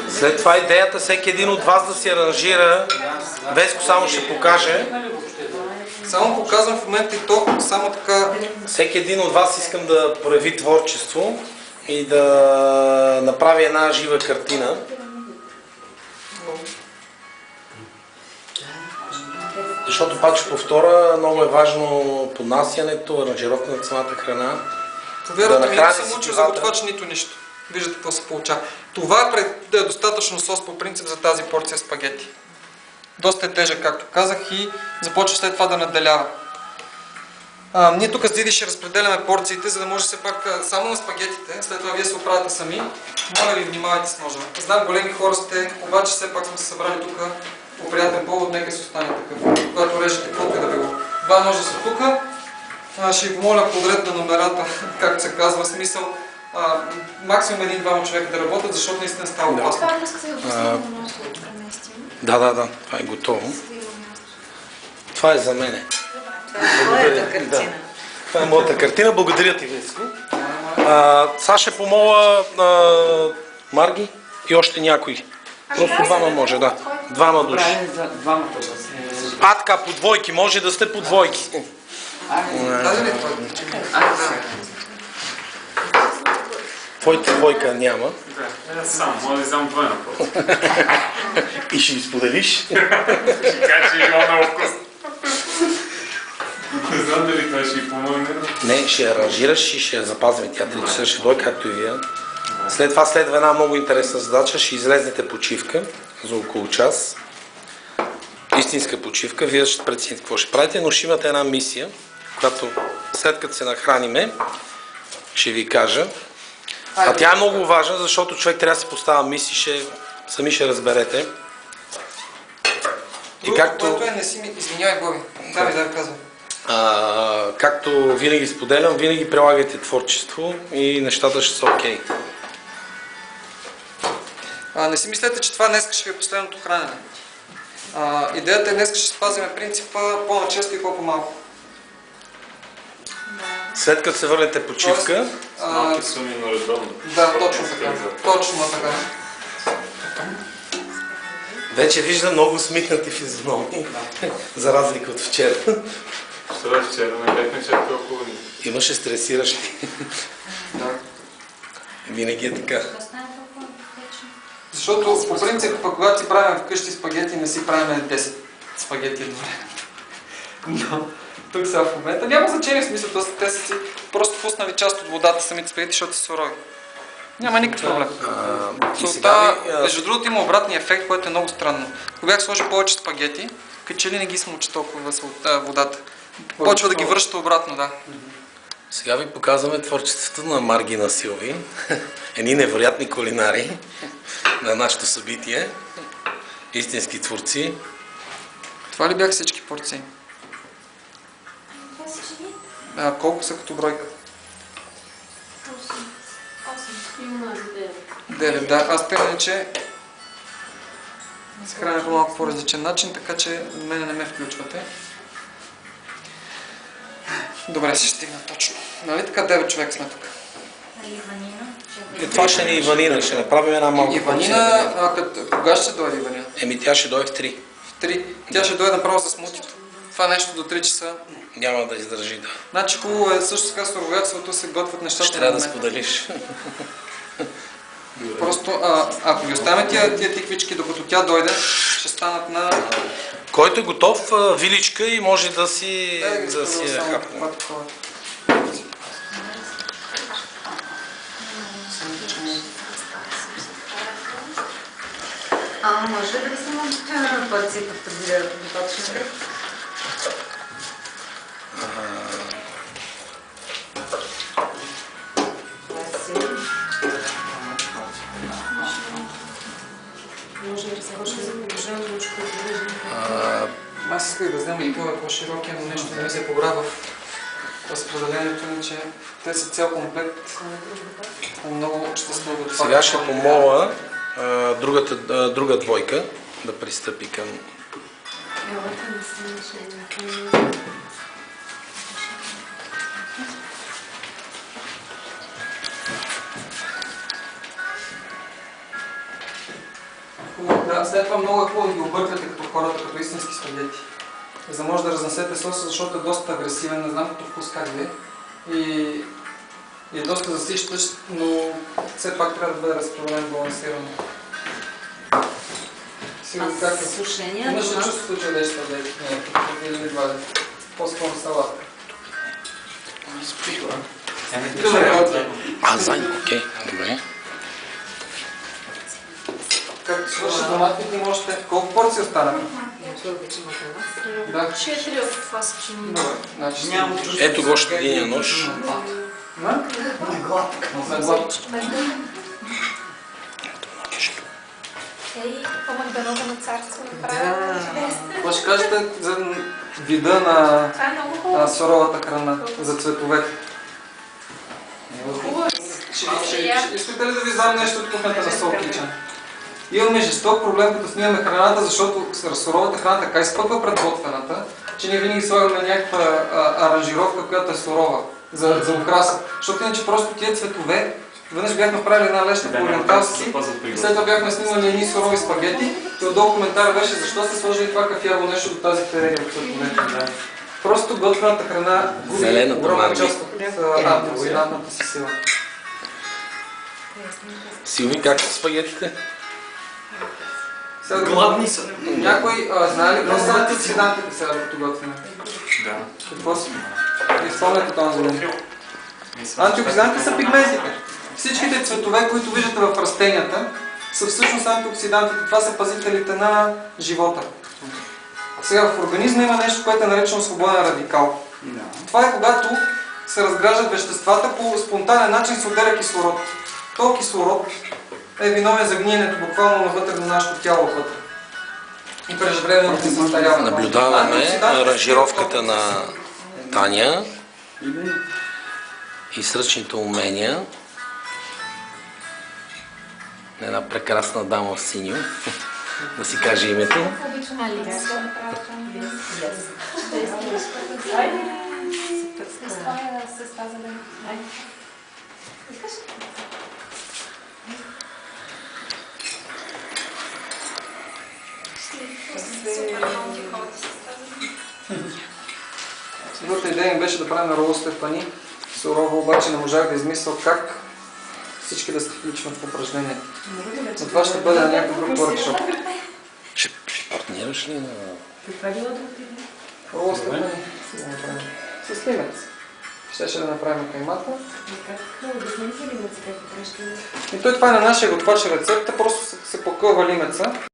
След това идеята всеки един от вас да си аранжира. Веско само ще покаже. Само показвам в момента и то само така. Всеки един от вас искам да прояви творчество и да направи една жива картина. Защото пак ще повторя, много е важно поднасянето, аранжировка на самата храна. Повярвайте ми, не съм учил за готвач нито нищо. Виждате какво се получава. Това е достатъчно сос по принцип за тази порция спагети. Доста е тежък, както казах, и започва след това да надделява. Ние тук с Диди ще разпределяме порциите, за да може все пак само на спагетите, след това вие се оправяте сами. Моля ви, внимавайте с ножа. Знам, големи хора сте, обаче все пак сме се събрали тук по приятен повод, нека си остане такъв. Когато режете, каквото и да било. Два ножа са тук. Ще ви помоля подред на номерата, както се казва, смисъл. Максимум един-двама човека да работят, защото наистина става опасно. Да, това е готово. Това е за мене. Това е моята картина. Благодаря ти, Веско. Сега ще помоля Марги и още някой. Просто двама може, да. Двама души. Така, по двойки. Може да сте по двойки. Твоята двойка няма. Само, може да взема двойна просто. И ще ми споделиш? Така че е било много вкусно. Не знам дали това ще ви помогне. Не, ще я аранжираш и ще я запазваме. Тя 3 часа ще дойде, както и вие. След това следва една много интересна задача. Ще излезнете почивка за около час. Истинска почивка. Вие ще прецените какво ще правите, но ще имате една мисия, която след като се нахраниме, ще ви кажа. А тя е много важна, защото човек трябва да се поставя мисии, сами ще разберете. И както... което не си ми... Извинявай, Боби. Да, казвам. Както винаги споделям, винаги прилагайте творчество и нещата ще са окей. Не си мислете, че това днес ще ви е последното хранене. Идеята е днес ще спазим принципа по-начесто и по-малко. След като се върнете почивка... Малки суми, но редовно. Да, точно така. Точно така. Вече виждам много смихнати физиономии, за разлика от вчера. Що е вчера? Не бяхме чак толкова. Имаше стресиращи. Да. Винаги е така. Защото по принцип, когато си правим вкъщи спагети, не си правим 10 спагети едновременно. Но тук сега в момента няма значение, в смисъл, те са си просто пуснали част от водата самите спагети, защото са сурови. Няма никакъв проблем. Между другото има обратния ефект, който е много странно. Ако бях сложил повече спагети, като че ли не ги смучи толкова водата. Почва да ги връща обратно, да. Сега ви показваме творчеството на Марги и на Силви. Едни невероятни кулинари на нашето събитие. Истински творци. Това ли бяха всички порции? Колко са като бройка? 9, да. Аз певам, че се храня по малко по-различен начин, така че мене не ме включвате. Добре, ще стигна точно. Нали така 9 човек сме тук? Това ще ни Иванина, ще направим една малка Иванина, кога ще дойде Иванина? Тя ще дойде в 3. В 3? Тя ще дойде направо с мутито. Това нещо до 3 часа. Няма да издържи, да. Значи хубаво е също така с организацията се готвят нещата. Ще трябва да споделиш. Просто, ако ги оставяме тия тиквички, докато тя дойде, ще станат на... Който е готов, виличка и може да си хапне. Може ли да се монтира на порцията преди да почне? Може да се почне да положим ручко. Аз исках да знам и по-широкия, но нещо не ми се побра в разпределението ми, че те са цял комплект. Много щастливо. Сега ще помоля друга двойка да пристъпи към Да, след това много е хубаво да ги обърквате като хората, като истински спагети. За да може да разнесете соса, защото е доста агресивен, не знам като вкус как да е. И е доста засищащ, но все пак трябва да бъде разпределен балансирано. Сигурно как е? Сушения Имаш ли дома. чувството, че ядеш спагети? Не, или не валя? По-скоро салатка. Добре, Зайн, окей, добре. както свърши доматите, можете... Колко порции остана? Да. 4 от това са чини. Добре, значи... Ето го още един нож. На? За глад. Ей, по-макдарога на царство направя. Какво ще кажете за вида на Това е много хубаво. суровата храна, за цветовете? Хубаво. Искате ли да ви знам нещо от кухнята на Сол Кичън? Имаме жесток проблем, като снимаме храната, защото суровата храна така изпъква пред готвената, че ние винаги слагаме някаква аранжировка, която е сурова, за украса. Защото иначе просто тия цветове, веднъж бяхме правили една леща по ориенталски, и след това бяхме снимали едни сурови спагети, и отдолу коментар беше защо сте сложили това кафяво нещо до тази ферения от цветовете. Просто готвената храна губи Зелената огромна марга. част от антиоксидантната си сила. Силви, как са спагетите? Гладни са. Някой знае ли какво са антиоксидантите сега като готвене? Да. Какво са? Изпълнете този ден. Антиоксидантите са пигментите. Всичките цветове, които виждате в растенията, са всъщност антиоксидантите. Това са пазителите на живота. Сега в организма има нещо, което е наречено свободен радикал. Това е когато се разграждат веществата по спонтанен начин, се отделя кислород. Този кислород е виновен за гниенето буквално навътре на нашето тяло вътре. И преждевременното се състаряване. Наблюдаваме аранжировката на Таня и сръчните умения на една прекрасна дама в синьо, да си каже името. Обичам Алиса да направя това. Това е с тази ден. Искаш? Супер много ги ходи с тази. Другата идея ми беше да правим роло Стефани. Сурово обаче не можах да измисля как всички да се включват в упражнение. Но това ще бъде на някакъв друг workshop. Ще партнираш ли на... Роло Стефани. С лимец. Щеше да направим каймата. И той това е на нашия готвач рецепта, просто се покълва лимеца.